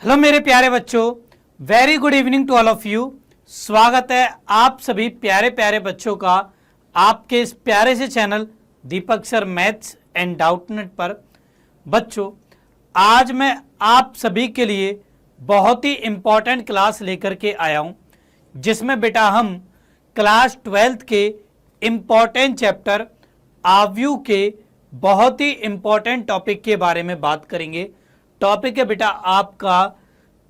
Hello मेरे प्यारे बच्चों, very good evening to all of you. स्वागत है आप सभी प्यारे प्यारे बच्चों का आपके इस प्यारे से channel Deepak sir maths and Doubtnut पर। बच्चों, आज मैं आप सभी के लिए बहुत ही इंपॉर्टेंट क्लास लेकर के आया हूं, जिसमें बेटा हम क्लास 12th के इंपॉर्टेंट चैप्टर आव्यूह के बहुत ही इंपॉर्टेंट टॉपिक के बारे में बात करेंगे। टॉपिक है बेटा आपका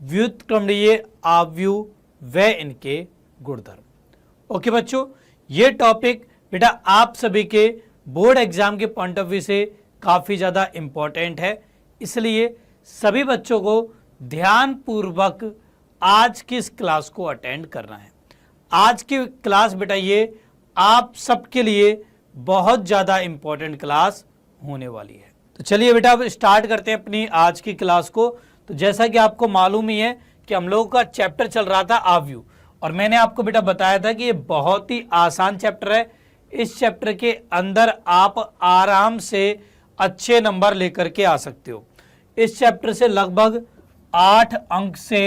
व्युत्क्रमणीय आव्यूह व इनके गुणधर्म। ओके बच्चों, ये टॉपिक बेटा आप सभी के बोर्ड एग्जाम के पॉइंट ऑफ व्यू से काफी ज्यादा इंपॉर्टेंट है, इसलिए सभी बच्चों को ध्यान पूर्वक आज की इस क्लास को अटेंड करना है। आज की क्लास बेटा ये आप सबके लिए बहुत ज्यादा इंपॉर्टेंट क्लास होने वाली है। तो चलिए बेटा अब स्टार्ट करते हैं अपनी आज की क्लास को। तो जैसा कि आपको मालूम ही है कि हम लोगों का चैप्टर चल रहा था आव्यूह, और मैंने आपको बेटा बताया था कि ये बहुत ही आसान चैप्टर है। इस चैप्टर के अंदर आप आराम से अच्छे नंबर लेकर के आ सकते हो। इस चैप्टर से लगभग 8 अंक से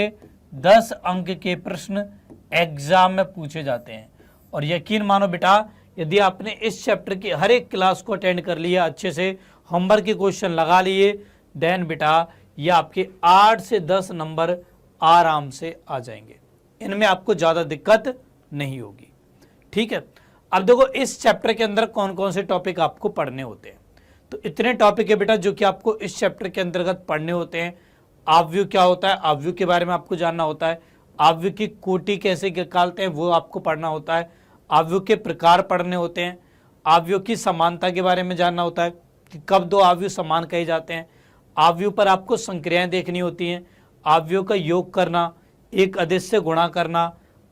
10 अंक के प्रश्न एग्जाम में पूछे जाते हैं, और यकीन मानो बेटा यदि आपने इस चैप्टर की हर एक क्लास को अटेंड कर लिया, अच्छे से होमवर्क के क्वेश्चन लगा लिए, देन बेटा ये आपके 8 से 10 नंबर आराम से आ जाएंगे। इनमें आपको ज्यादा दिक्कत नहीं होगी। ठीक है, अब देखो इस चैप्टर के अंदर कौन कौन से टॉपिक आपको पढ़ने होते हैं। तो इतने टॉपिक है बेटा जो कि आपको इस चैप्टर के अंतर्गत पढ़ने होते हैं। आव्यूह क्या होता है, आव्यूह के बारे में आपको जानना होता है। आव्यूह की कोटि कैसे निकालते हैं वो आपको पढ़ना होता है। आव्यूह के प्रकार पढ़ने होते हैं। आव्यूह की समानता के बारे में जानना होता है कि कब दो आव्यूह समान कहे जाते हैं। आव्यूह पर आपको संक्रियाएं देखनी होती हैं। आव्यूह का योग करना, एक अदिश से गुणा करना,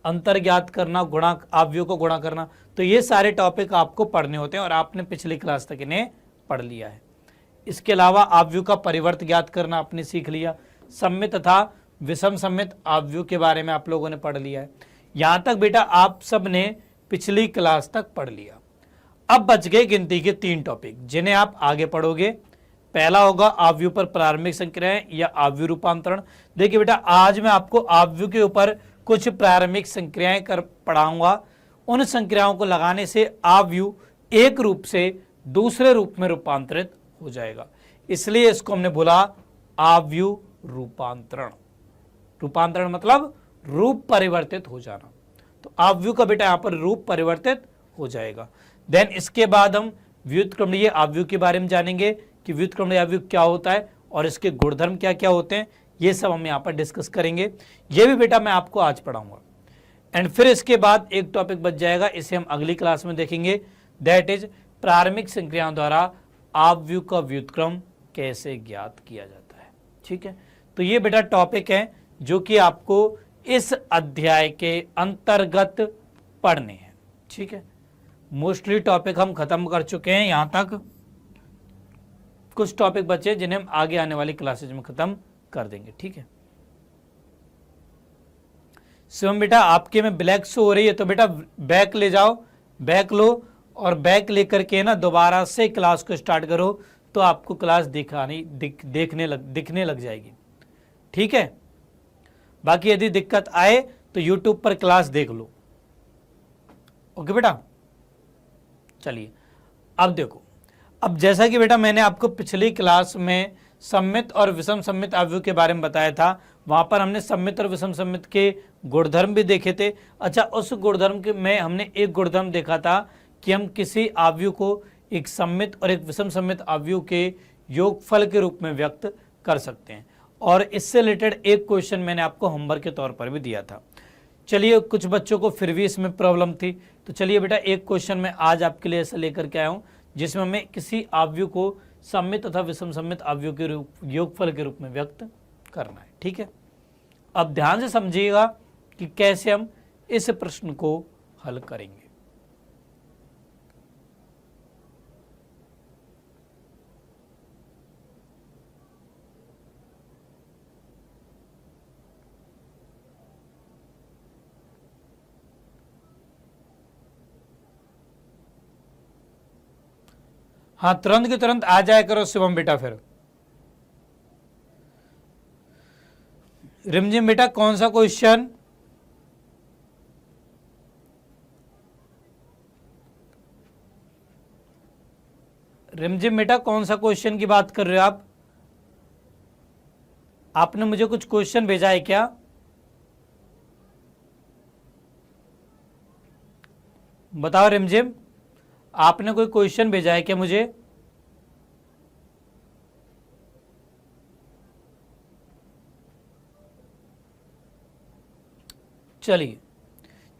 अंतर ज्ञात करना, गुणा आव्यूह को गुणा करना, तो ये सारे टॉपिक आपको पढ़ने होते हैं और आपने पिछली क्लास तक इन्हें पढ़ लिया है। इसके अलावा आव्यूह का परिवर्त ज्ञात करना आपने सीख लिया। सम्मित तथा विषम सम्मित आव्यूह के बारे में आप लोगों ने पढ़ लिया है। यहां तक बेटा आप सब ने पिछली क्लास तक पढ़ लिया। अब बच गए गिनती के 3 टॉपिक जिन्हें आप आगे पढ़ोगे। पहला होगा आव्यूह पर प्रारंभिक संक्रियाएं या आव्यूह रूपांतरण। देखिए बेटा आज मैं आपको आव्यूह के ऊपर कुछ प्रारंभिक संक्रियाएं कर पढ़ाऊंगा। उन संक्रियाओं को लगाने से आव्यूह एक रूप से दूसरे रूप में रूपांतरित हो जाएगा, इसलिए इसको हमने बोला आव्यूह रूपांतरण। रूपांतरण मतलब रूप परिवर्तित हो जाना। तो आव्यूह का बेटा यहां पर रूप परिवर्तित हो जाएगा। देन इसके बाद हम व्युत्क्रमणीय आव्यूह के बारे में जानेंगे कि व्युत्क्रमणीय आव्यूह क्या होता है और इसके गुणधर्म क्या क्या होते हैं। ये सब हम यहाँ पर डिस्कस करेंगे। ये भी बेटा मैं आपको आज पढ़ाऊंगा। एंड फिर इसके बाद एक टॉपिक बच जाएगा, इसे हम अगली क्लास में देखेंगे, दैट इज प्रारंभिक संक्रियाओं द्वारा आव्यूह का व्युत्क्रम कैसे ज्ञात किया जाता है। ठीक है, तो ये बेटा टॉपिक है जो कि आपको इस अध्याय के अंतर्गत पढ़ने हैं। ठीक है, मोस्टली टॉपिक हम खत्म कर चुके हैं, यहां तक कुछ टॉपिक बचे जिन्हें हम आगे आने वाली क्लासेज में खत्म कर देंगे। ठीक है, शिवम बेटा आपके में ब्लैक शो हो रही है, तो बेटा बैक ले जाओ, बैक लो और बैक लेकर के ना दोबारा से क्लास को स्टार्ट करो, तो आपको क्लास दिखने लग जाएगी। ठीक है, बाकी यदि दिक्कत आए तो YouTube पर क्लास देख लो। ओके बेटा, चलिए अब देखो। अब जैसा कि बेटा मैंने आपको पिछली क्लास में सम्मित और विषम सम्मित आव्यूह के बारे में बताया था, वहां पर हमने सम्मित और विषम सम्मित के गुणधर्म भी देखे थे। अच्छा, उस गुणधर्म के में हमने एक गुणधर्म देखा था कि हम किसी आव्यूह को एक सम्मित और एक विषम सम्मित आव्यूह के योगफल के रूप में व्यक्त कर सकते हैं, और इससे रिलेटेड एक क्वेश्चन मैंने आपको होमवर्क के तौर पर भी दिया था। चलिए, कुछ बच्चों को फिर भी इसमें प्रॉब्लम थी, तो चलिए बेटा एक क्वेश्चन मैं आज आपके लिए ऐसा लेकर के आया हूं जिसमें हमें किसी आव्यूह को सम्मित तथा विषम सम्मित आव्यूह के योगफल के रूप में व्यक्त करना है। ठीक है, अब ध्यान से समझिएगा कि कैसे हम इस प्रश्न को हल करेंगे। हाँ, तुरंत के तुरंत आ जाया करो शिवम बेटा। फिर रिमझिम बेटा कौन सा क्वेश्चन? रिमझिम बेटा कौन सा क्वेश्चन की बात कर रहे हो आप? आपने मुझे कुछ क्वेश्चन भेजा है क्या? बताओ रिमझिम, आपने कोई क्वेश्चन भेजा है क्या मुझे? चलिए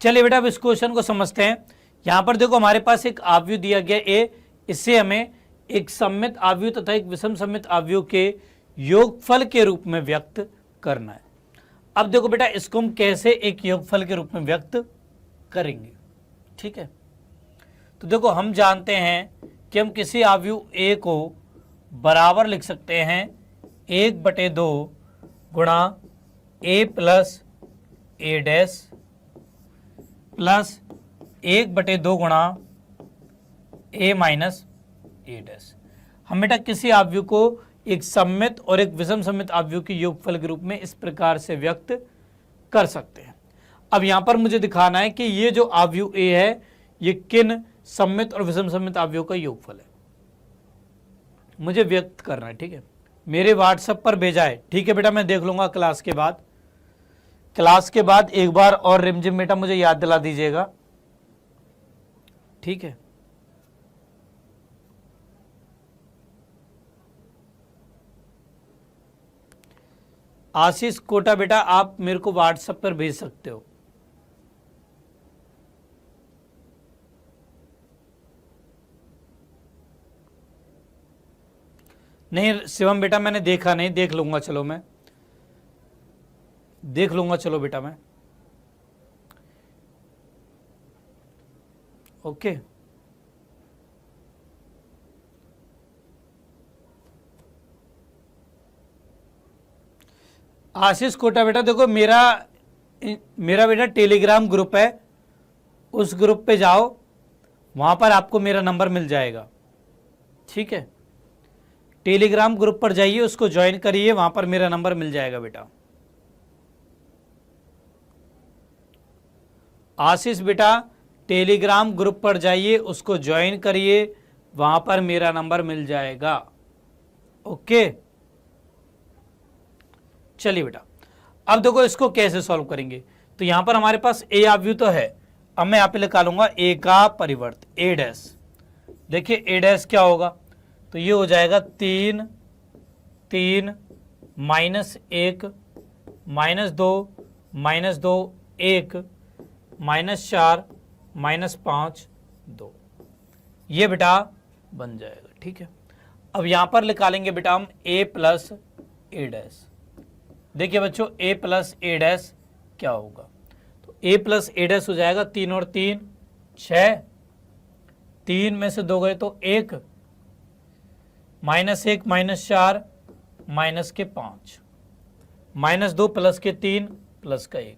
चलिए बेटा अब इस क्वेश्चन को समझते हैं। यहां पर देखो हमारे पास एक आव्यूह दिया गया ए, इससे हमें एक सममित आव्यूह तथा एक विषम सममित आव्यूह के योगफल के रूप में व्यक्त करना है। अब देखो बेटा इसको हम कैसे एक योगफल के रूप में व्यक्त करेंगे, ठीक है। तो देखो हम जानते हैं कि हम किसी आव्यूह ए को बराबर लिख सकते हैं 1/2 गुणा ए प्लस ए डैश प्लस 1/2 गुणा ए माइनस ए डैश। हम बेटा किसी आव्यूह को एक सममित और एक विषम सममित आव्यूह के योगफल के रूप में इस प्रकार से व्यक्त कर सकते हैं। अब यहां पर मुझे दिखाना है कि ये जो आव्यूह ए है ये किन सममित और विषम सममित आव्यूह का योगफल है, मुझे व्यक्त करना है, ठीक है। मेरे व्हाट्सएप पर भेजा है, ठीक है बेटा, मैं देख लूंगा क्लास के बाद। क्लास के बाद एक बार और रिमझिम बेटा मुझे याद दिला दीजिएगा, ठीक है। आशीष कोटा बेटा आप मेरे को व्हाट्सएप पर भेज सकते हो। नहीं शिवम बेटा मैंने देखा नहीं, देख लूंगा, चलो मैं देख लूंगा, चलो बेटा मैं, ओके। आशीष कोटा बेटा देखो मेरा बेटा टेलीग्राम ग्रुप है, उस ग्रुप पे जाओ, वहां पर आपको मेरा नंबर मिल जाएगा, ठीक है। टेलीग्राम ग्रुप पर जाइए, उसको ज्वाइन करिए, वहां पर मेरा नंबर मिल जाएगा बेटा। आशीष बेटा टेलीग्राम ग्रुप पर जाइए, उसको ज्वाइन करिए, वहां पर मेरा नंबर मिल जाएगा, ओके। चलिए बेटा अब देखो इसको कैसे सॉल्व करेंगे। तो यहां पर हमारे पास ए आव्यूह तो है, अब मैं यहां पे निकालूंगा ए का परिवर्त ए डैश। देखिए ए डैश क्या होगा, तो ये हो जाएगा 3 3 -1 -2 -2 1 -4 -5 2, ये बेटा बन जाएगा, ठीक है। अब यहां पर निकालेंगे बेटा हम ए प्लस ए डैश। देखिए बच्चों a प्लस ए डैश क्या होगा, तो a प्लस ए डैश हो जाएगा 3 और 3 6, 3 में से 2 गए तो 1 -1 -4 माइनस के 5 -2 प्लस के 3 प्लस का 1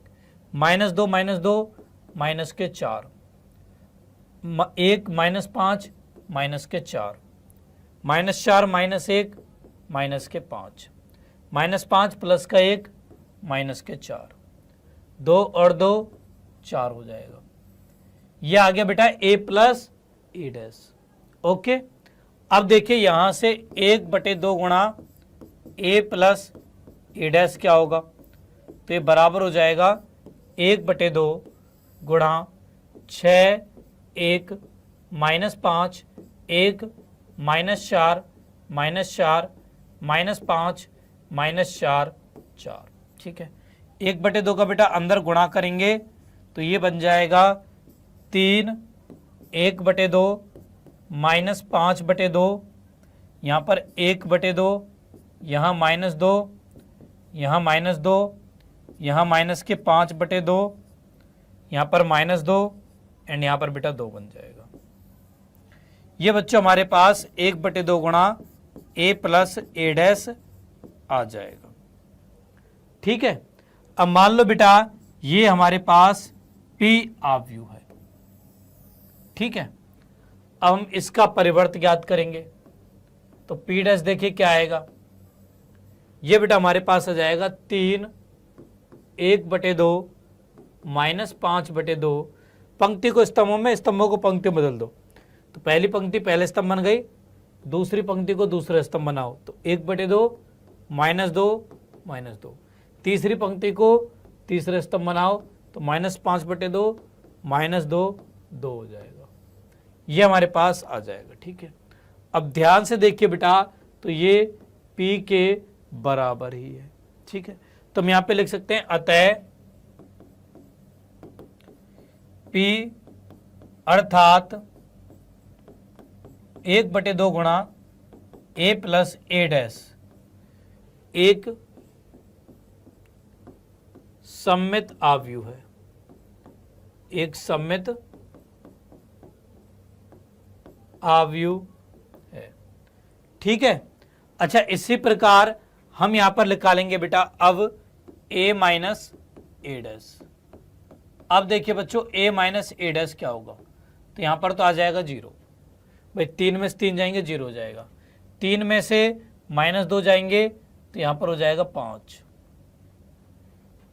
-2 -2 माइनस के 4 1 -5 माइनस के 4 -4 -1 माइनस के 5 -5 प्लस का 1 माइनस के 4 2 और 2 4 हो जाएगा। ये आ गया बेटा a plus A dash, okay. अब देखिए यहां से 1/2 गुणा a प्लस ए डैश क्या होगा, तो ये बराबर हो जाएगा 1/2 गुणा 6 1 -5 1 -4 -4 -5 -4 4, ठीक है। 1/2 का बेटा अंदर गुणा करेंगे तो ये बन जाएगा 3 1/2 -5/2, यहाँ पर 1/2, यहाँ -2, यहाँ -2, यहाँ माइनस के 5/2, यहाँ पर -2 एंड यहाँ पर बेटा 2 बन जाएगा। ये बच्चों हमारे पास 1/2 गुणा a प्लस ए डैश आ जाएगा, ठीक है। अब मान लो बेटा ये हमारे पास P आव्यूह है, ठीक है। अब हम इसका परिवर्त ज्ञात करेंगे, तो P डैश देखिए क्या आएगा, ये बेटा हमारे पास आ जाएगा 3 1/2 माइनस 5/2, पंक्ति को स्तंभों में, स्तंभों को पंक्ति में बदल दो। तो पहली पंक्ति पहले स्तंभ बन गई, दूसरी पंक्ति को दूसरा स्तंभ बनाओ, तो 1/2 -2 -2। तीसरी पंक्ति को तीसरे स्तंभ बनाओ तो -5/2 -2 2 हो जाएगा। ये हमारे पास आ जाएगा। ठीक है, अब ध्यान से देखिए बेटा, तो ये P के बराबर ही है। ठीक है, तो हम यहां पे लिख सकते हैं अतः P अर्थात 1/2 गुणा A प्लस A डैश एक सममित आव्यूह है, एक सममित आव्यूह है। ठीक है, अच्छा इसी प्रकार हम यहां पर निकालेंगे बेटा अब A माइनस A डैश। अब देखिए बच्चों A माइनस A डैश क्या होगा, तो यहां पर तो आ जाएगा 0। भाई 3 में से 3 जाएंगे 0 हो जाएगा, 3 में से -2 जाएंगे तो यहां पर हो जाएगा 5।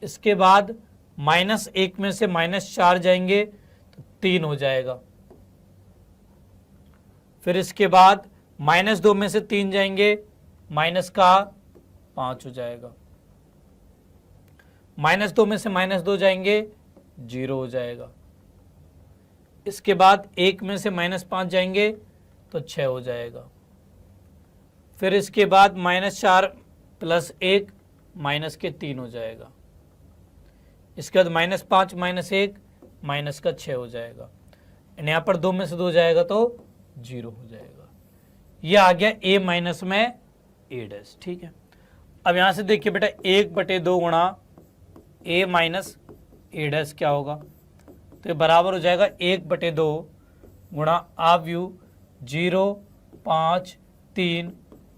इसके बाद -1 में से -4 जाएंगे तो 3 हो जाएगा। फिर इसके बाद -2 में से 3 जाएंगे, माइनस का 5 हो जाएगा। -2 में से -2 जाएंगे 0 हो जाएगा। इसके बाद 1 में से -5 जाएंगे तो 6 हो जाएगा। फिर इसके बाद -4 + 1 माइनस के 3 हो जाएगा। इसके बाद -5 - 1 माइनस का 6 हो जाएगा। यहाँ पर 2 में से 2 जाएगा तो 0 हो जाएगा। यह आ गया A माइनस में A डैश। ठीक है, अब यहाँ से देखिए बेटा 1/2 गुणा A माइनस A डैश क्या होगा, तो ये बराबर हो जाएगा 1/2 गुणा आव्यूह 0 5 3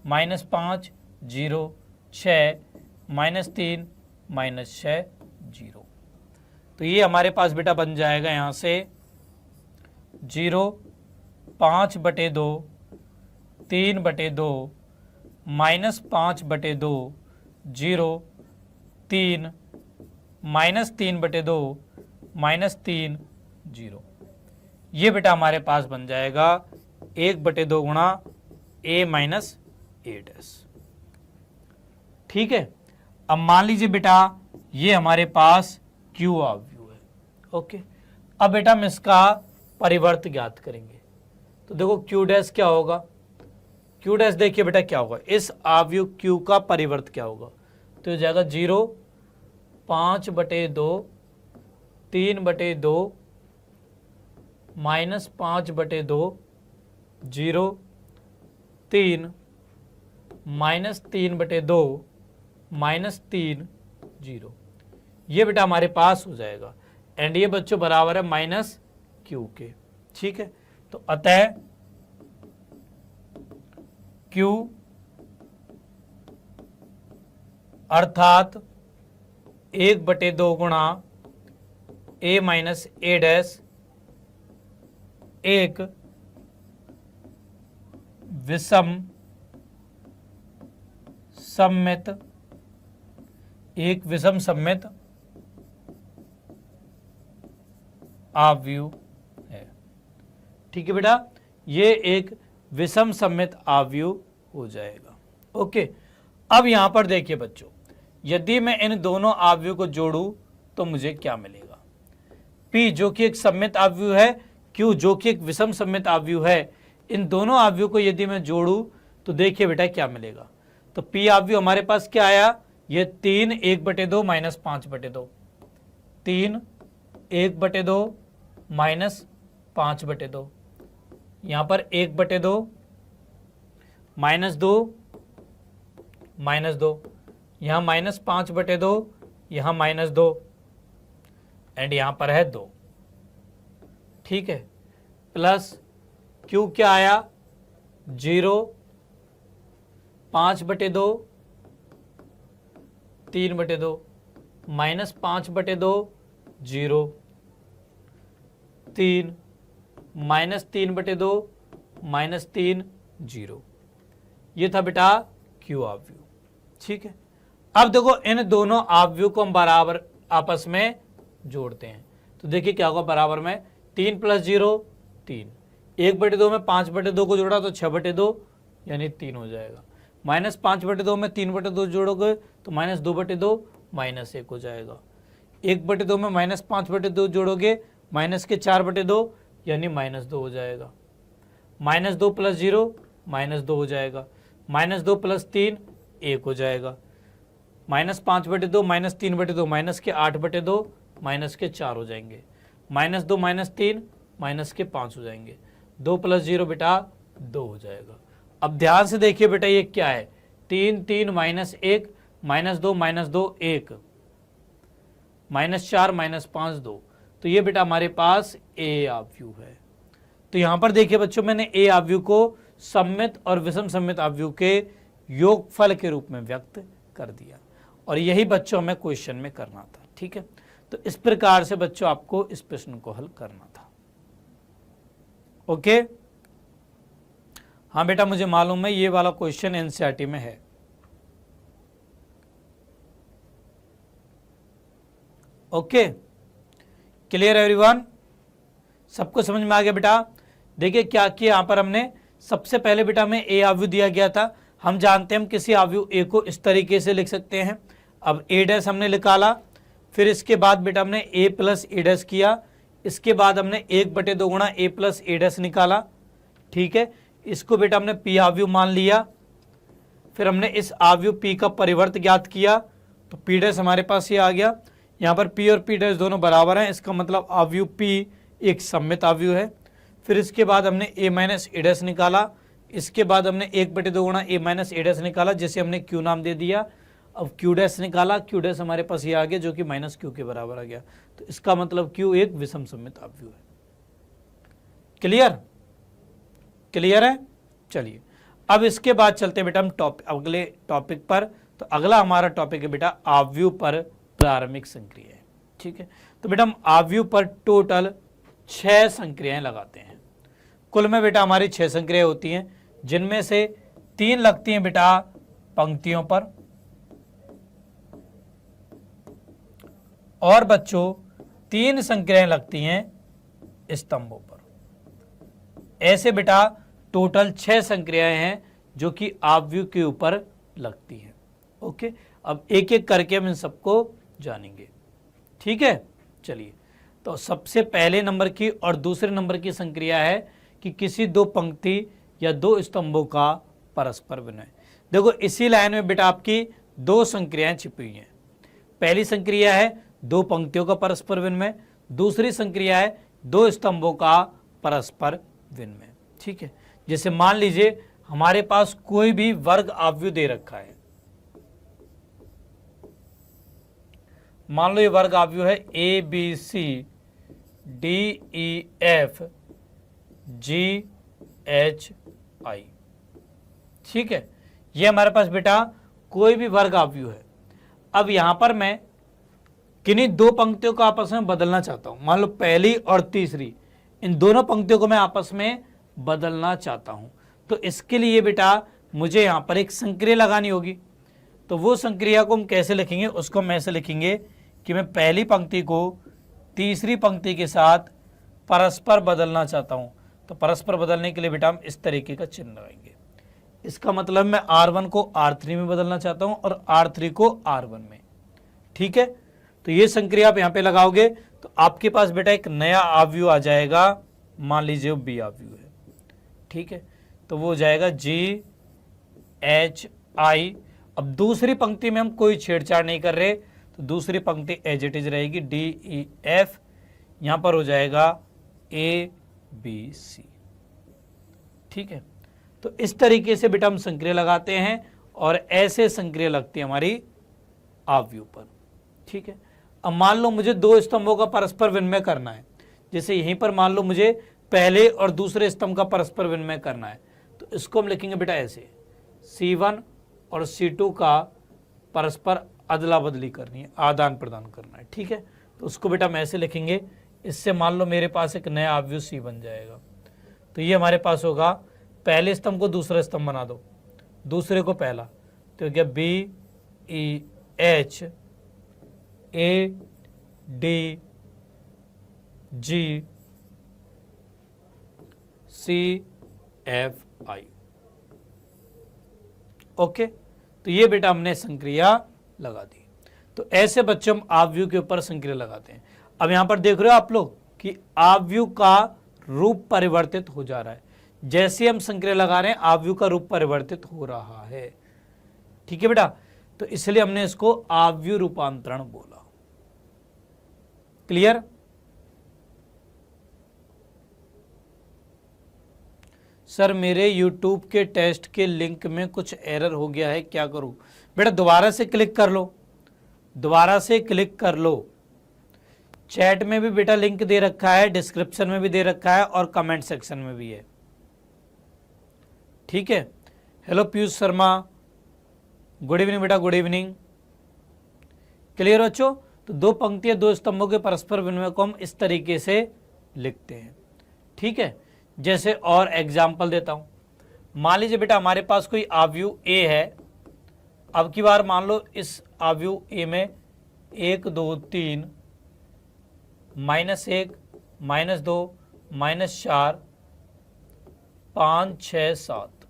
-5 0 6 -3 -6 0। तो ये हमारे पास बेटा बन जाएगा यहाँ से 0 5/2 3/2 -5/2 0 3 -3/2 -3 0। ये बेटा हमारे पास बन जाएगा 1/2 गुणा A माइनस A डैश। ठीक है, अब मान लीजिए बेटा ये हमारे पास Q आव्यूह है। ओके, अब बेटा हम इसका परिवर्त ज्ञात करेंगे। तो देखो Q डैश क्या होगा, Q डैश देखिए बेटा क्या होगा, इस आव्यूह Q का परिवर्त क्या होगा, तो हो जाएगा 0 5/2 3/2 -5/2 0 3 -3/2 -3 0। ये बेटा हमारे पास हो जाएगा, एंड ये बच्चों बराबर है -Q के। ठीक है, तो अतः Q अर्थात 1/2 गुणा A माइनस A डैश एक विषम सममित, एक विषम सममित आव्यूह है। ठीक है बेटा, ये एक विषम सममित आव्यूह हो जाएगा। ओके, अब यहां पर देखिए बच्चों, यदि मैं इन दोनों आव्यूह को जोड़ूं तो मुझे क्या मिलेगा। P जो कि एक सममित आव्यूह है, Q जो कि एक विषम सममित आव्यूह है, इन दोनों आव्यूह को यदि मैं जोड़ूं तो देखिए बेटा क्या मिलेगा। तो P आव्यूह हमारे पास क्या आया, ये 3 1/2 -5/2 3 1/2 -5/2, यहाँ पर 1/2 -2 -2, यहाँ -5/2, यहाँ -2, एंड यहाँ पर है 2। ठीक है, प्लस Q क्या आया 0 5/2 3/2 -5/2 0 3 -3/2 -3 0। ये था बेटा Q आव्यूह। ठीक है, अब देखो इन दोनों आव्यूह को हम बराबर आपस में जोड़ते हैं तो देखिए क्या होगा, बराबर में 3 + 0 3, 1/2 में 5/2 को जोड़ा तो 6/2 यानी 3 हो जाएगा। -5/2 में 3/2 जोड़ोगे तो -2/2 -1 हो जाएगा। 1/2 में -5/2 जोड़ोगे -4/2 यानी -2 हो जाएगा। -2 + 0 -2 हो जाएगा। -2 + 3 1 हो जाएगा। -5/2 -3/2 -8/2 -4 हो जाएंगे। -2 -3 -5 हो जाएंगे। 2 + 0 बेटा 2 हो जाएगा। अब ध्यान से देखिए बेटा ये क्या है, 3 3 -1 -2 -2 1 -4 -5 2, तो ये बेटा हमारे पास ए आव्यूह है। तो यहां पर देखिए बच्चों मैंने ए आव्यूह को सममित और विषम सममित आव्यूह के योगफल के रूप में व्यक्त कर दिया और यही बच्चों में क्वेश्चन में करना था। ठीक है, तो इस प्रकार से बच्चों आपको इस प्रश्न को हल करना था। ओके, हाँ बेटा मुझे मालूम है ये वाला क्वेश्चन एनसीईआरटी में है। ओके, क्लियर एवरीवन, सबको समझ में आ गया बेटा। देखिए क्या किया यहाँ पर हमने, सबसे पहले बेटा हमें ए आव्यूह दिया गया था, हम जानते हैं हम किसी आव्यूह ए को इस तरीके से लिख सकते हैं। अब ए डैश हमने निकाला, फिर इसके बाद बेटा हमने ए प्लस ए डैश किया, इसके बाद हमने 1/2 गुणा ए प्लस ए डैश निकाला। ठीक है, इसको बेटा हमने पी आव्यूह मान लिया। फिर हमने इस आव्यूह पी का परिवर्त ज्ञात किया तो पी डैश हमारे पास ये आ गया। यहाँ पर पी और पी डैश दोनों बराबर हैं, इसका मतलब आव्यूह पी एक सममित आव्यूह है। फिर इसके बाद हमने ए माइनस ए डैश निकाला, इसके बाद हमने 1/2 गुणा ए माइनस ए डैश निकाला जिसे हमने क्यू नाम दे दिया। अब क्यू डैश निकाला, क्यू डैश हमारे पास ये आ गया जो कि माइनस क्यू के बराबर आ गया, तो इसका मतलब क्यू एक विषम सममित आव्यूह है। क्लियर, क्लियर है। चलिए अब इसके बाद चलते हैं बेटा हम अगले टॉपिक पर। तो अगला हमारा टॉपिक है बेटा आव्यूह पर प्रारंभिक संक्रियाएं। ठीक है, तो बेटा हम आव्यूह पर टोटल 6 संक्रियाएं लगाते हैं। कुल में बेटा हमारी 6 संक्रियाएं होती हैं, जिनमें से 3 लगती हैं बेटा पंक्तियों पर और बच्चों 3 संक्रियाएं लगती हैं स्तंभों पर। ऐसे बेटा टोटल 6 संक्रियाएं हैं जो कि आव्यूह के ऊपर लगती हैं। ओके, अब एक एक करके हम इन सबको जानेंगे। ठीक है, चलिए तो सबसे पहले नंबर की और दूसरे नंबर की संक्रिया है कि किसी 2 पंक्ति या 2 स्तंभों का परस्पर विनिमय। देखो इसी लाइन में बेटा आपकी 2 संक्रियाएं छिपी हुई हैं। पहली संक्रिया है 2 पंक्तियों का परस्पर विनिमय, दूसरी संक्रिया है 2 स्तंभों का परस्पर विनिमय। ठीक है, जैसे मान लीजिए हमारे पास कोई भी वर्ग आव्यूह दे रखा है, मान लो ये वर्ग आव्यूह है A B C D E F G H I. ठीक है, ये हमारे पास बेटा कोई भी वर्ग आव्यूह है। अब यहां पर मैं किन्हीं 2 पंक्तियों को आपस में बदलना चाहता हूं, मान लो पहली और तीसरी, इन दोनों पंक्तियों को मैं आपस में बदलना चाहता हूं। तो इसके लिए बेटा मुझे यहां पर एक संक्रिया लगानी होगी। तो वो संक्रिया को हम कैसे लिखेंगे, उसको हम ऐसे लिखेंगे कि मैं पहली पंक्ति को तीसरी पंक्ति के साथ परस्पर बदलना चाहता हूं। तो परस्पर बदलने के लिए बेटा हम इस तरीके का चिन्ह लगाएंगे। इसका मतलब मैं R1 को R3 में बदलना चाहता हूं और R3 को R1 में। ठीक है, तो ये संक्रिया आप यहां पे लगाओगे तो आपके पास बेटा एक नया आव्यूह आ जाएगा, मान लीजिए वो बी आव्यूह है। ठीक है, तो वो हो जाएगा जी एच आई। अब दूसरी पंक्ति में हम कोई छेड़छाड़ नहीं कर रहे, तो दूसरी पंक्ति एज इट इज रहेगी डी ई एफ, यहां पर हो जाएगा ए बी सी। ठीक है, तो इस तरीके से बेटा हम संक्रिया लगाते हैं और ऐसे संक्रिया लगती है हमारी आव्यूह पर। ठीक है, अब मान लो मुझे 2 स्तंभों का परस्पर विनिमय करना है, जैसे यहीं पर मान लो मुझे पहले और दूसरे स्तंभ का परस्पर विनिमय करना है, तो इसको हम लिखेंगे बेटा ऐसे, C1 और C2 का परस्पर अदला बदली करनी है, आदान प्रदान करना है। ठीक है, तो उसको बेटा हम ऐसे लिखेंगे, इससे मान लो मेरे पास एक नया आव्यूह C बन जाएगा। तो ये हमारे पास होगा, पहले स्तंभ को दूसरा स्तंभ बना दो, दूसरे को पहला, तो क्या B E H A D G C F I. Okay, तो ये बेटा हमने संक्रिया लगा दी। तो ऐसे बच्चों हम आव्यूह के ऊपर संक्रिया लगाते हैं। अब यहां पर देख रहे हो आप लोग कि आव्यूह का रूप परिवर्तित हो जा रहा है। जैसे हम संक्रिया लगा रहे हैं आव्यूह का रूप परिवर्तित हो रहा है। ठीक है बेटा, तो इसलिए हमने इसको आव्यूह रूपांतरण बोला। क्लियर? सर मेरे YouTube के टेस्ट के लिंक में कुछ एरर हो गया है, क्या करूं? बेटा दोबारा से क्लिक कर लो, दोबारा से क्लिक कर लो। चैट में भी बेटा लिंक दे रखा है, डिस्क्रिप्शन में भी दे रखा है और कमेंट सेक्शन में भी है। ठीक है। Hello Piyush Sharma, good evening बेटा, गुड इवनिंग। क्लियर बच्चों? तो दो पंक्तियां दो स्तंभों के परस्पर विनिमय को हम इस तरीके से लिखते हैं। ठीक है, जैसे और एग्जाम्पल देता हूं। मान लीजिए बेटा हमारे पास कोई आव्यूह ए है। अब की बार मान लो इस आव्यूह ए में 1 2 3 -1 -2 -4 5 6 7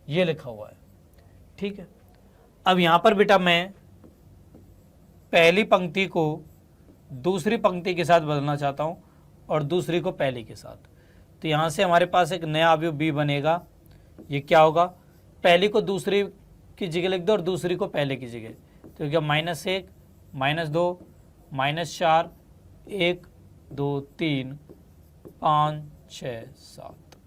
ये लिखा हुआ है। ठीक है, अब यहां पर बेटा मैं पहली पंक्ति को दूसरी पंक्ति के साथ बदलना चाहता हूं और दूसरी को पहली के साथ। तो यहां से हमारे पास एक नया अवयव बी बनेगा। ये क्या होगा? पहली को दूसरी की जगह लिख दो और दूसरी को पहले की जगह। तो क्या -1 -2 -4 1 2 3 5 6 7।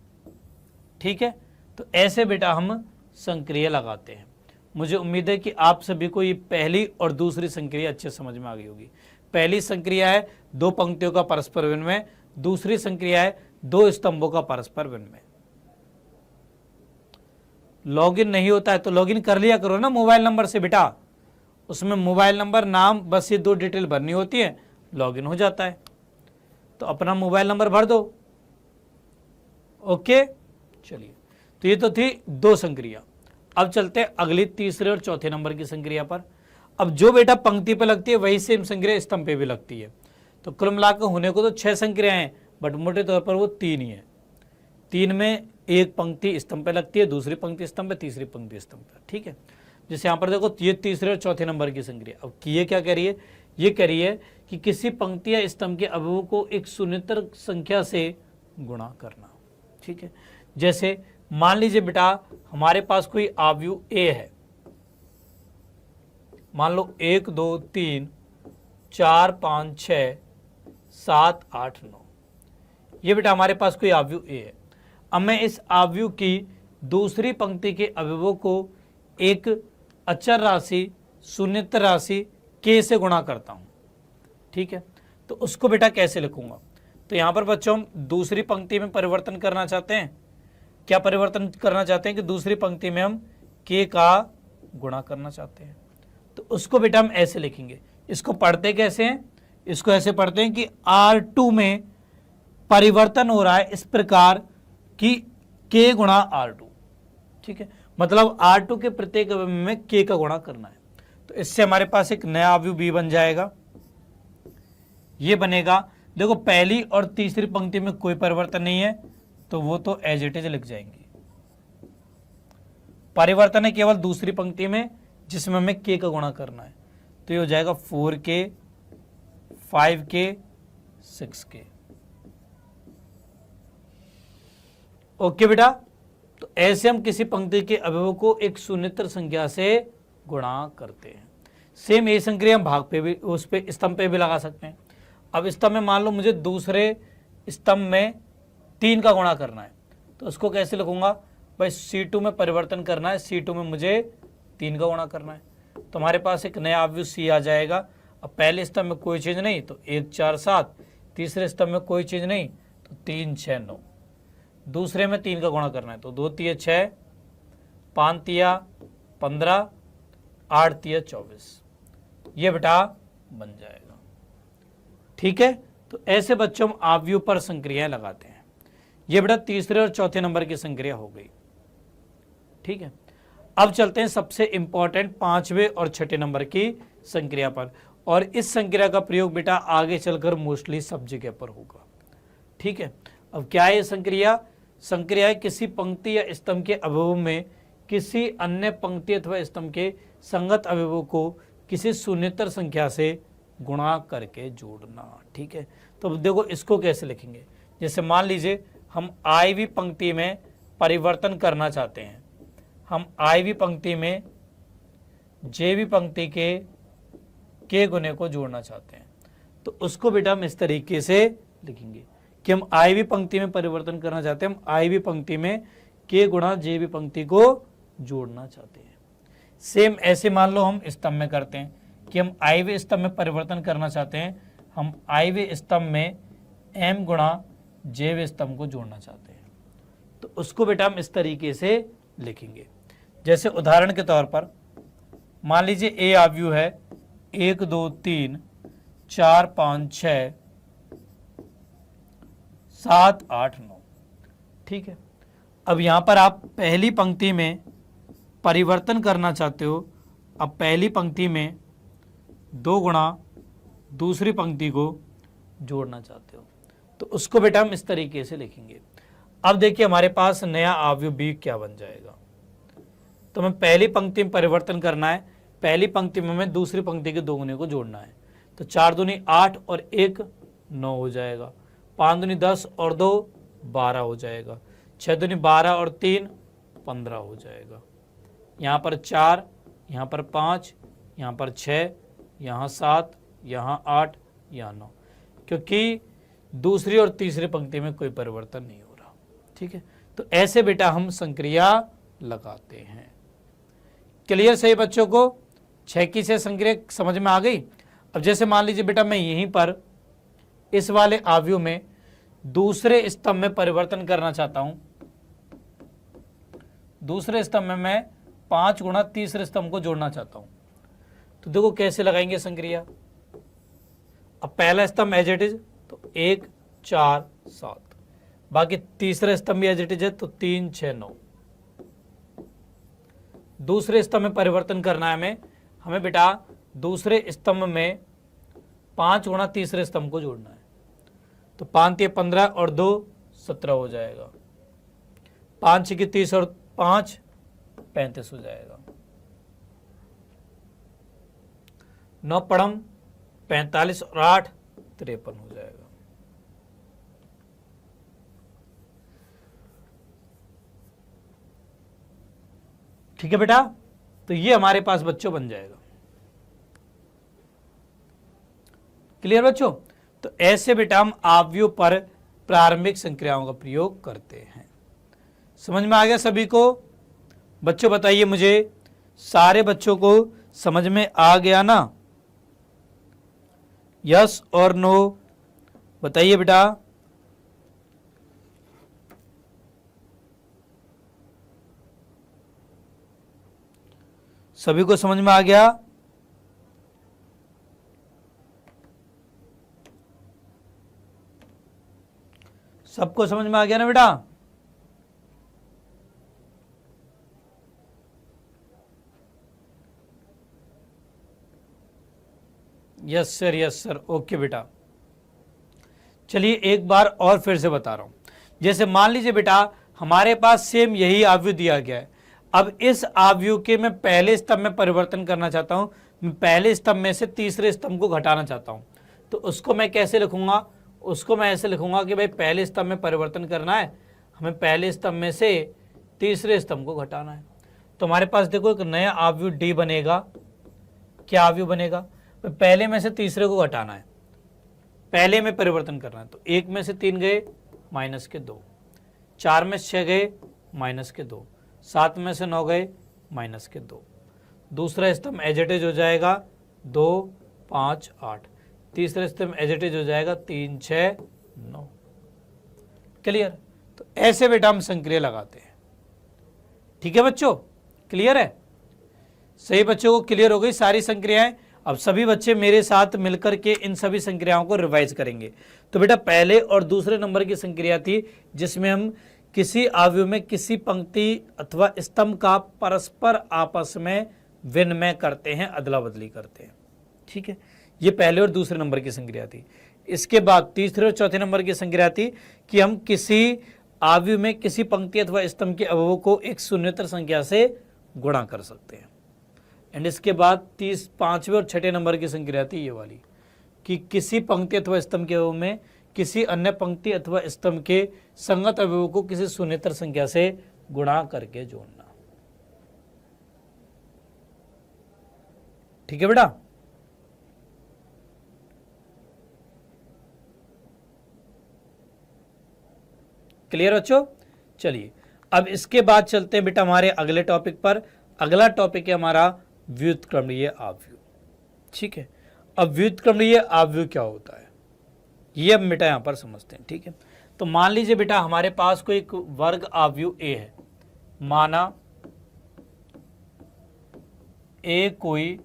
ठीक है, तो ऐसे बेटा हम संक्रिया लगाते हैं। मुझे उम्मीद है कि आप सभी को ये पहली और दूसरी संक्रिया अच्छे समझ में आ गई होगी। पहली संक्रिया है दो पंक्तियों का परस्पर विनिमय, दूसरी संक्रिया है दो स्तंभों का परस्पर विनिमय। लॉगिन नहीं होता है तो लॉगिन कर लिया करो ना मोबाइल नंबर से बेटा। उसमें मोबाइल नंबर, नाम, बस ये दो डिटेल भरनी होती है, लॉगिन हो जाता है। तो अपना मोबाइल नंबर भर दो। ओके, चलिए, तो ये तो थी दो संक्रिया। अब चलते हैं अगली तीसरे और चौथे नंबर की संक्रिया पर। अब जो बेटा पंक्ति पे लगती है वही सेम संक्रिया स्तंभ पे भी लगती है। तो कुल मिलाकर होने को तो 6 संक्रियाएं हैं, बट मोटे तौर पर वो 3 ही है। 3 में एक पंक्ति स्तंभ पे लगती है, दूसरी पंक्ति स्तंभ पे, तीसरी पंक्ति स्तंभ पे। ठीक है, जैसे यहाँ पर देखो ये तीसरे और चौथे नंबर की संक्रिया। अब ये क्या कह रही है? ये कह रही है कि किसी पंक्ति या स्तंभ के अवयवों को एक सुनिश्चित संख्या से गुणा करना। ठीक है, जैसे मान लीजिए बेटा हमारे पास कोई आव्यूह ए है। मान लो 1 2 3 4 5 6 7 8 9, ये बेटा हमारे पास कोई आव्यूह ए है। अब मैं इस आव्यूह की दूसरी पंक्ति के अवयवों को एक अचर राशि, शून्येतर राशि के से गुणा करता हूं। ठीक है, तो उसको बेटा कैसे लिखूंगा? तो यहां पर बच्चों हम दूसरी पंक्ति में परिवर्तन करना चाहते हैं। क्या परिवर्तन करना चाहते हैं कि दूसरी पंक्ति में हम के का गुणा करना चाहते हैं। तो उसको बेटा हम ऐसे लिखेंगे। इसको पढ़ते कैसे हैं? इसको ऐसे पढ़ते हैं कि R2 में परिवर्तन हो रहा है इस प्रकार कि K गुणा R2। ठीक है, मतलब R2 के प्रत्येक अवयव में K का गुणा करना है। तो इससे हमारे पास एक नया अवयव B बन जाएगा। ये बनेगा, देखो पहली और तीसरी पंक्ति में कोई परिवर्तन नहीं है तो वो तो एज इट इज लिख जाएंगे। परिवर्तन है केवल दूसरी पंक्ति में जिसमें हमें K का गुणा करना है। तो ये हो जाएगा 4K 5K 6K। ओके बेटा, तो ऐसे हम किसी पंक्ति के अवयवों को एक शून्येतर संख्या से गुणा करते हैं। सेम ये संक्रिया हम भाग पे भी, उस पे स्तंभ पे भी लगा सकते हैं। अब स्तंभ में मान लो मुझे दूसरे स्तंभ में 3 का गुणा करना है, तो उसको कैसे लिखूंगा? भाई C2 में परिवर्तन करना है, C2 में मुझे 3 का गुणा करना है। तो हमारे पास एक नया अवयव C आ जाएगा। अब पहले स्तंभ में कोई चीज नहीं तो 1 4 7, तीसरे स्तंभ में कोई चीज नहीं तो 3 6 9, दूसरे में 3 का गुणा करना है तो 2 3 6, 5 3 15, 8 3 24, ये बेटा बन जाएगा। ठीक है, तो ऐसे बच्चों हम आव्यूह पर संक्रियाएं लगाते हैं। ये बेटा तीसरे और चौथे नंबर की संक्रिया हो गई। ठीक है, अब चलते हैं सबसे इंपॉर्टेंट 5वें और 6ठे नंबर की संक्रिया पर, और इस संक्रिया का प्रयोग बेटा आगे चलकर मोस्टली सब जगह पर होगा। ठीक है, अब क्या है ये संक्रिया? संक्रिया है किसी पंक्ति या स्तंभ के अवयवों में किसी अन्य पंक्ति अथवा स्तंभ के संगत अवयवों को किसी शून्येतर संख्या से गुणा करके जोड़ना। ठीक है, तो अब देखो इसको कैसे लिखेंगे। जैसे मान लीजिए हम आईवी पंक्ति में परिवर्तन करना चाहते हैं, हम आईवी पंक्ति में जेवी पंक्ति के गुणे को जोड़ना चाहते हैं, तो उसको बेटा हम इस तरीके से लिखेंगे कि हम आईवी पंक्ति में परिवर्तन करना चाहते हैं, हम आईवी पंक्ति में के गुणा जेवी पंक्ति को जोड़ना चाहते हैं। सेम ऐसे मान लो हम स्तंभ में करते हैं कि हम आईवी स्तंभ में परिवर्तन करना चाहते हैं, हम आईवी स्तंभ में एम गुणा जेवी स्तंभ को जोड़ना चाहते हैं, तो उसको बेटा हम इस तरीके से लिखेंगे। जैसे उदाहरण के तौर पर मान लीजिए ए आव्यूह है 1 2 3 4 5 6 7 8 9। ठीक है, अब यहां पर आप पहली पंक्ति में परिवर्तन करना चाहते हो, अब पहली पंक्ति में 2 गुणा दूसरी पंक्ति को जोड़ना चाहते हो, तो उसको बेटा हम इस तरीके से लिखेंगे। अब देखिए हमारे पास नया अवयव बी क्या बन जाएगा। तो हमें पहली पंक्ति में परिवर्तन करना है, पहली पंक्ति में हमें दूसरी पंक्ति के 2 गुने को जोड़ना है, तो 4 दूनी 8 और 1 9 हो जाएगा, 5 दूनी 10 और 2 12 हो जाएगा, 6 दूनी 12 और 3 15 हो जाएगा। यहाँ पर 4, यहाँ पर 5, यहाँ पर 6, यहाँ 7, यहाँ 8, यहाँ 9, क्योंकि दूसरी और तीसरी पंक्ति में कोई परिवर्तन नहीं हो रहा। ठीक है, तो ऐसे बेटा हम संक्रिया लगाते हैं। क्लियर सही बच्चों को? 6 की 6 संक्रिया समझ में आ गई। अब जैसे मान लीजिए बेटा मैं यहीं पर इस वाले अवयव में दूसरे स्तंभ में परिवर्तन करना चाहता हूं, दूसरे स्तंभ में मैं 5 गुणा तीसरे स्तंभ को जोड़ना चाहता हूं, तो देखो कैसे लगाएंगे संक्रिया। अब पहला स्तंभ एज इट इज तो 1 4 7, बाकी तीसरा स्तंभ भी एज इट इज है तो 3 6 9। दूसरे स्तंभ में परिवर्तन करना है हमें बेटा दूसरे स्तंभ में 5 गुणा तीसरे स्तंभ को जोड़ना है, तो 5 3 15 और 2 17 हो जाएगा, 5 6 30 और 5 35 हो जाएगा, 9 पढ़म 45 और 8 53 हो जाएगा। ठीक है बेटा, तो ये हमारे पास बच्चों बन जाएगा। क्लियर बच्चों? तो ऐसे बेटा हम अवयव पर प्रारंभिक संक्रियाओं का प्रयोग करते हैं। समझ में आ गया सभी को? बच्चों बताइए मुझे, सारे बच्चों को समझ में आ गया ना? यस और नो बताइए बेटा। सभी को समझ में आ गया? सबको समझ में आ गया ना बेटा? Yes sir, yes sir, okay बेटा। चलिए एक बार और फिर से बता रहा हूं। जैसे मान लीजिए बेटा हमारे पास सेम यही अवयव दिया गया है। अब इस अवयव के मैं पहले स्तंभ में परिवर्तन करना चाहता हूं, मैं पहले स्तंभ में से तीसरे स्तंभ को घटाना चाहता हूं, तो उसको मैं कैसे लिखूंगा? उसको मैं ऐसे लिखूंगा कि भाई पहले स्तंभ में परिवर्तन करना है, हमें पहले स्तंभ में से तीसरे स्तंभ को घटाना है। तो हमारे पास देखो एक नया अवयव डी बनेगा। क्या अवयव बनेगा? पहले में से तीसरे को घटाना है, पहले में परिवर्तन करना है, तो 1 में से 3 गए माइनस के 2, 4 में से 6 गए माइनस के 2, 7 में से 9 गए माइनस के 2। दूसरा स्तंभ एज इट इज हो जाएगा 2 5 8, तीसरा स्तंभ एज इट इज हो जाएगा 3 6 9। क्लियर? तो ऐसे बेटा हम संक्रिया लगाते हैं। ठीक है बच्चों, क्लियर है? सही बच्चों को क्लियर हो गई सारी संक्रियाएं? अब सभी बच्चे मेरे साथ मिलकर के इन सभी संक्रियाओं को रिवाइज करेंगे। तो बेटा पहले और दूसरे नंबर की संक्रिया थी जिसमें हम किसी अवयव में किसी पंक्ति अथवा स्तंभ का परस्पर आपस में विनिमय करते हैं, अदला बदली करते हैं। ठीक है, ये पहले और दूसरे नंबर की संक्रिया थी। इसके बाद तीसरे और चौथे नंबर की संक्रिया थी कि हम किसी आव्यूह में किसी पंक्ति अथवा स्तंभ के अवयवों को एक शून्येतर संख्या से गुणा कर सकते हैं। एंड इसके बाद पांचवें और छठे नंबर की संक्रिया थी ये वाली कि किसी पंक्ति अथवा स्तंभ के अवयव में किसी अन्य पंक्ति अथवा स्तंभ के संगत अवयवों को किसी शून्येतर संख्या से गुणा करके जोड़ना। ठीक है बेटा, क्लियर बच्चों? चलिए अब इसके बाद चलते हैं बेटा हमारे अगले टॉपिक पर। अगला टॉपिक है हमारा व्युत्क्रमणीय आव्यूह। ठीक है, अब व्युत्क्रमणीय आव्यूह क्या होता है ये अब बेटा यहां पर समझते हैं। ठीक है, तो मान लीजिए बेटा हमारे पास कोई एक वर्ग आव्यूह ए है, माना ए कोई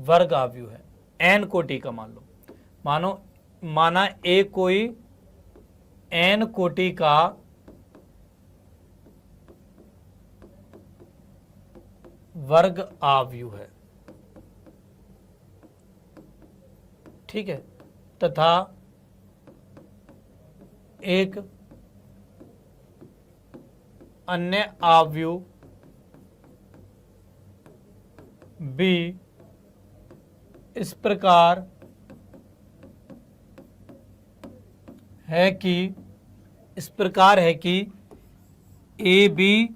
वर्ग आव्यूह है, एन कोटि का मान लो, माना ए कोई एन कोटि का वर्ग आव्यूह है। ठीक है, तथा एक अन्य आव्यूह बी इस प्रकार है कि ए बी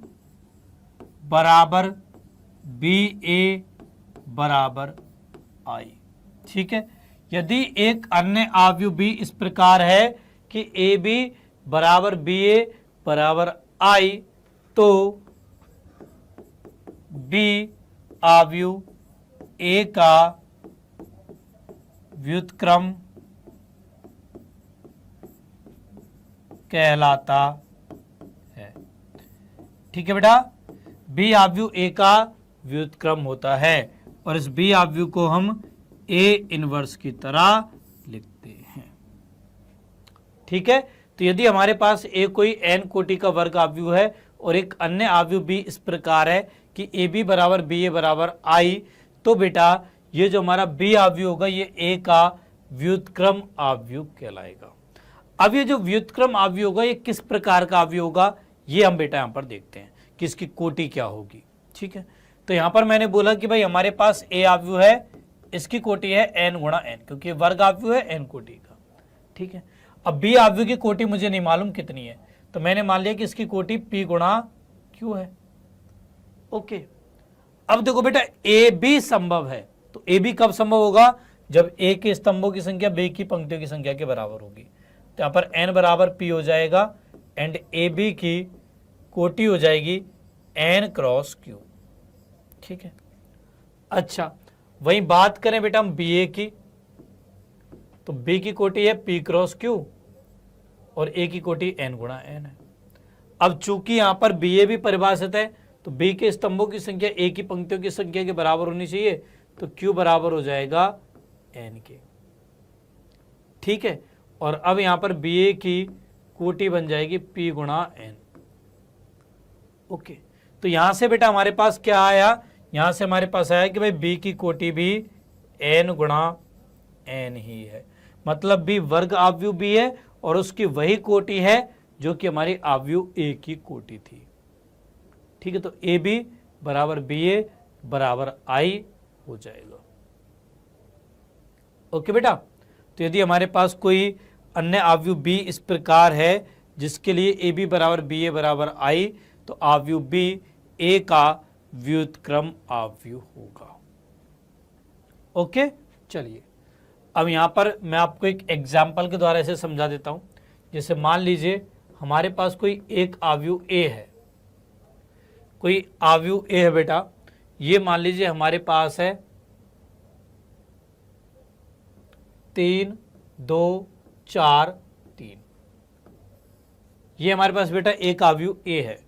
बराबर बी ए बराबर आई। ठीक है, यदि एक अन्य आव्यूह बी इस प्रकार है कि ए बी बराबर बी ए बराबर आई, तो बी आव्यूह ए का व्युत्क्रम कहलाता है। ठीक है बेटा, बी आव्यूह ए का व्युत्क्रम होता है और इस बी आव्यूह को हम ए इनवर्स की तरह लिखते हैं। ठीक है, तो यदि हमारे पास ए कोई एन कोटि का वर्ग आव्यूह है और एक अन्य आव्यूह बी इस प्रकार है कि ए बी बराबर बी ए बराबर आई, तो बेटा ये जो हमारा बी आव्यूह होगा ये ए का व्युत्क्रम आव्यूह कहलाएगा। अब ये जो व्युत्क्रम आव्यूह होगा ये किस प्रकार का आव्यूह होगा ये हम बेटा यहां पर देखते हैं कि इसकी कोटि क्या होगी। ठीक है, तो यहां पर मैंने बोला कि भाई हमारे पास ए आव्यूह है, इसकी कोटि है एन गुणा एन, क्योंकि वर्ग आव्यूह है एन कोटि का। ठीक है, अब बी आव्यूह की कोटि मुझे नहीं मालूम कितनी है, तो मैंने मान लिया कि इसकी कोटि पी गुणा क्यू है। ओके, अब देखो बेटा ए बी संभव है, तो ए बी कब संभव होगा? जब ए के स्तंभों की संख्या बी की पंक्तियों की संख्या के बराबर होगी। तो यहां पर एन बराबर पी हो जाएगा एंड ए बी की कोटि हो जाएगी एन क्रॉस क्यू। ठीक है, अच्छा वहीं बात करें बेटा हम बी ए की, तो बी की कोटि है पी क्रॉस क्यू और ए की कोटि एन गुणा एन है। अब चूंकि यहां पर बी ए भी परिभाषित है, तो बी के स्तंभों की संख्या ए की पंक्तियों की संख्या के बराबर होनी चाहिए, तो क्यू बराबर हो जाएगा एन के। ठीक है, और अब यहां पर बी ए की कोटि बन जाएगी पी गुणा एन। ओके, तो यहां से बेटा हमारे पास क्या आया? यहां से हमारे पास आया कि भाई बी की कोटि भी एन गुणा एन ही है, मतलब बी वर्ग आव्यूह बी है और उसकी वही कोटि है जो कि हमारी आव्यूह ए की कोटि थी। ठीक है, तो ए बी बराबर बी ए बराबर आई हो जाएगा। ओके बेटा, तो यदि हमारे पास कोई अन्य आव्यूह बी इस प्रकार है जिसके लिए ए बी बराबर बी ए बराबर आई, तो आव्यूह बी ए का व्युत्क्रम आव्यूह होगा। ओके, चलिए अब यहां पर मैं आपको एक एग्जाम्पल के द्वारा इसे समझा देता हूं। जैसे मान लीजिए हमारे पास कोई एक आव्यूह ए है, कोई आव्यूह ए है बेटा, ये मान लीजिए हमारे पास है 3 2 4 3, ये हमारे पास बेटा एक आव्यूह ए है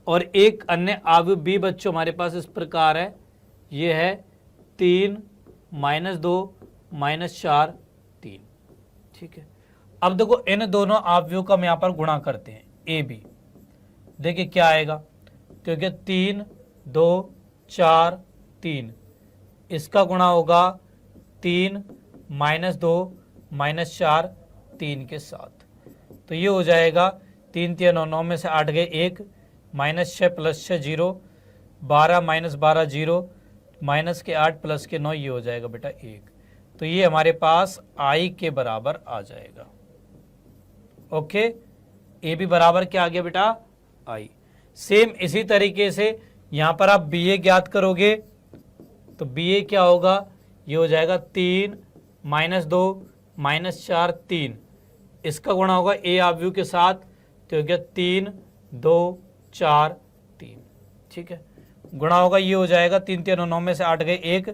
और एक अन्य आव्यूह बी बच्चों हमारे पास इस प्रकार है, ये है 3 -2 -4 3। ठीक है, अब देखो इन दोनों आव्यूह का हम यहां पर गुणा करते हैं ए बी, देखिए क्या आएगा, क्योंकि 3 2 4 3, इसका गुणा होगा 3 -2 -4 3 के साथ, तो ये हो जाएगा 3 3 9, 9 में से 8 गए 1, -6 + 6 0, 12 - 12 0, माइनस के 8 प्लस के 9, ये हो जाएगा बेटा 1। तो ये हमारे पास i के बराबर आ जाएगा। ओके, ए भी बराबर क्या आ गया बेटा i। सेम इसी तरीके से यहाँ पर आप बी ए ज्ञात करोगे, तो बी ए क्या होगा, ये हो जाएगा 3 -2 -4 3, इसका गुणा होगा ए आव्यूह के साथ, तो हो गया 3 2 4 3, ठीक है। गुणा होगा, ये हो जाएगा 3 3 9 में से 8 गए 1,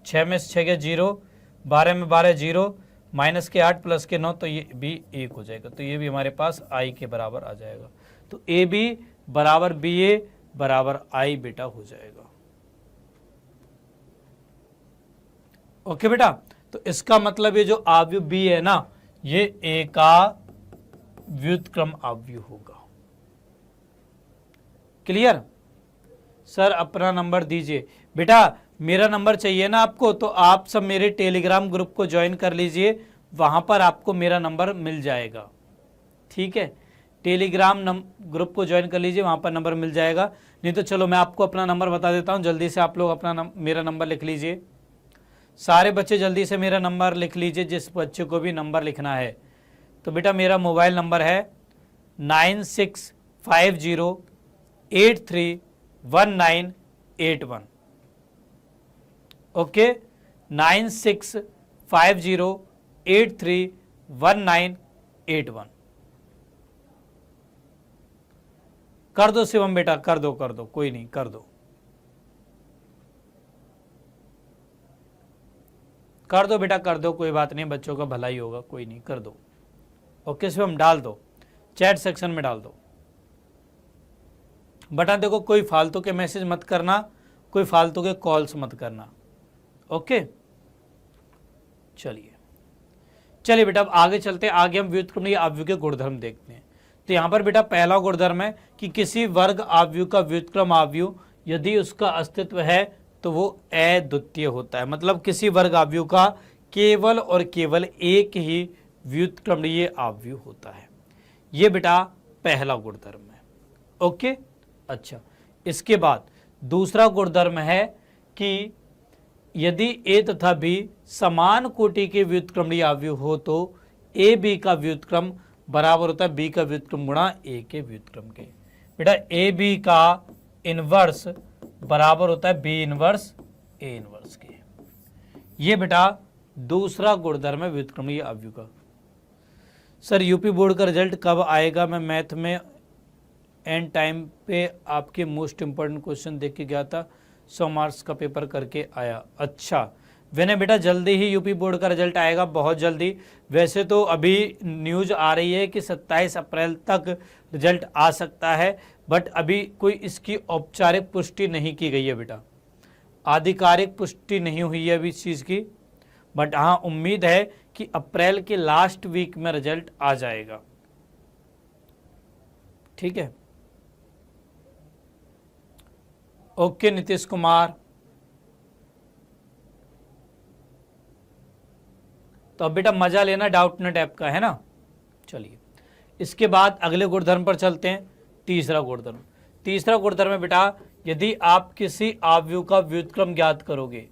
6 में से 6 गए 0, 12 में 12 0, माइनस के 8 प्लस के 9, तो ये भी 1 हो जाएगा। तो ये भी हमारे पास i के बराबर आ जाएगा। तो ए बी बराबर बी ए बराबर i बेटा हो जाएगा। ओके बेटा, तो इसका मतलब ये जो आव्यूह बी है ना, ये ए का व्युत्क्रम आव्यूह होगा। क्लियर? सर अपना नंबर दीजिए। बेटा मेरा नंबर चाहिए ना आपको, तो आप सब मेरे टेलीग्राम ग्रुप को ज्वाइन कर लीजिए, वहां पर आपको मेरा नंबर मिल जाएगा। ठीक है, टेलीग्राम ग्रुप को ज्वाइन कर लीजिए, वहां पर नंबर मिल जाएगा। नहीं तो चलो मैं आपको अपना नंबर बता देता हूं, जल्दी से आप लोग अपना मेरा नंबर लिख लीजिए। सारे बच्चे जल्दी से मेरा नंबर लिख लीजिए, जिस बच्चे को भी नंबर लिखना है। तो बेटा मेरा मोबाइल नंबर है 9650831981। ओके, 9650831981। कर दो शिवम बेटा, कर दो कोई नहीं, कर दो बेटा, कर दो, कोई बात नहीं, बच्चों का भला ही होगा, कोई नहीं, कर दो। ओके शिवम, डाल दो, चैट सेक्शन में डाल दो। बटा देखो, कोई फालतू के मैसेज मत करना, कोई फालतू के कॉल्स मत करना। ओके, चलिए बेटा अब आगे चलते हैं। आगे हम व्युत्क्रमणीय आव्यूह के गुणधर्म देखते हैं। तो यहां पर बेटा पहला गुणधर्म है कि किसी वर्ग आव्यूह का व्युत्क्रम आव्यूह यदि उसका अस्तित्व है तो वो अद्वितीय होता है। मतलब किसी वर्ग आव्यूह का केवल और केवल एक ही व्युत्क्रमणीय आव्यूह होता है। ये बेटा पहला गुणधर्म है। ओके, अच्छा, इसके बाद दूसरा गुणधर्म है कि यदि ए तथा बी समान कोटि के व्युत्क्रमणीय आव्यूह हो तो ए बी का व्युत्क्रम बराबर होता है बी का व्युत्क्रम गुणा ए के व्युत्क्रम के। बेटा ए बी का इनवर्स बराबर होता है बी इनवर्स ए इनवर्स के। ये बेटा दूसरा गुणधर्म है व्युत्क्रमणीय आव्यूह का। सर यूपी बोर्ड का रिजल्ट कब आएगा? मैं मैथ में एंड टाइम पे आपके मोस्ट इंपॉर्टेंट क्वेश्चन देख के गया था, 100 मार्क्स का पेपर करके आया। अच्छा विनय बेटा, जल्दी ही यूपी बोर्ड का रिजल्ट आएगा, बहुत जल्दी। वैसे तो अभी न्यूज आ रही है कि 27 अप्रैल तक रिजल्ट आ सकता है, बट अभी कोई इसकी औपचारिक पुष्टि नहीं की गई है बेटा, आधिकारिक पुष्टि नहीं हुई है अभी इस चीज़ की। बट हाँ, उम्मीद है कि अप्रैल के लास्ट वीक में रिजल्ट आ जाएगा। ठीक है, ओके नीतीश कुमार। तो अब बेटा मजा लेना डाउटनेट ऐप का, है ना। चलिए इसके बाद अगले गुणधर्म पर चलते हैं। तीसरा गुणधर्म है बेटा, यदि आप किसी आव्यूह का व्युत्क्रम ज्ञात करोगे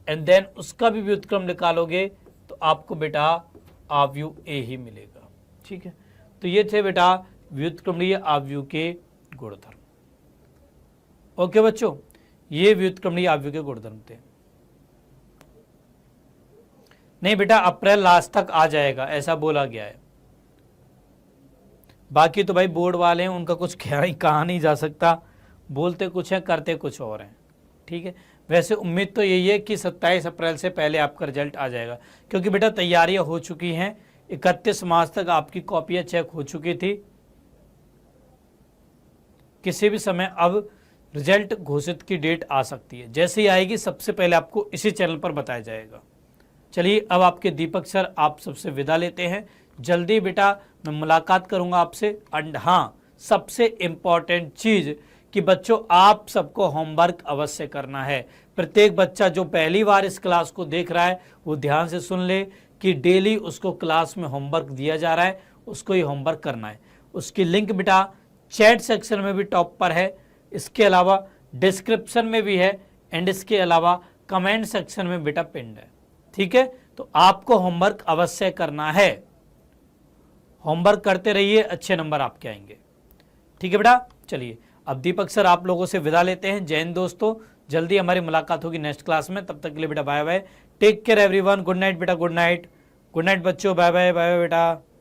एंड देन उसका भी व्युत्क्रम निकालोगे तो आपको बेटा आव्यूह ए ही मिलेगा। ठीक है, तो ये थे बेटा व्युत्क्रमणीय आव्यूह के गुणधर्म। ओके बच्चों, ये व्युत्क्रमणीय आव्यूह के गुणधर्म थे। नहीं बेटा अप्रैल लास्ट तक आ जाएगा ऐसा बोला गया है। बाकी तो भाई बोर्ड वाले हैं, उनका कुछ कहा नहीं जा सकता, बोलते कुछ है करते कुछ और हैं। ठीक है, वैसे उम्मीद तो यही है कि 27 अप्रैल से पहले आपका रिजल्ट आ जाएगा, क्योंकि बेटा तैयारियां हो चुकी हैं। 31 मार्च तक आपकी कॉपियां चेक हो चुकी थी। किसी भी समय अब रिजल्ट घोषित की डेट आ सकती है, जैसे ही आएगी सबसे पहले आपको इसी चैनल पर बताया जाएगा। चलिए अब आपके दीपक सर आप सबसे विदा लेते हैं। जल्दी बेटा मैं मुलाकात करूंगा आपसे। एंड हाँ, सबसे इम्पॉर्टेंट चीज़ कि बच्चों आप सबको होमवर्क अवश्य करना है। प्रत्येक बच्चा जो पहली बार इस क्लास को देख रहा है वो ध्यान से सुन ले कि डेली उसको क्लास में होमवर्क दिया जा रहा है, उसको ये होमवर्क करना है। उसकी लिंक बेटा चैट सेक्शन में भी टॉप पर है, इसके अलावा डिस्क्रिप्शन में भी है एंड इसके अलावा कमेंट सेक्शन में बेटा पिंड है। ठीक है, तो आपको होमवर्क अवश्य करना है। होमवर्क करते रहिए, अच्छे नंबर आपके आएंगे। ठीक है बेटा, चलिए अब दीपक सर आप लोगों से विदा लेते हैं। जय हिंद दोस्तों, जल्दी हमारी मुलाकात होगी नेक्स्ट क्लास में। तब तक के लिए बेटा bye bye, take care everyone, good night बेटा, गुड नाइट, गुड नाइट बच्चों, बाय बाय, बाय बाय बेटा।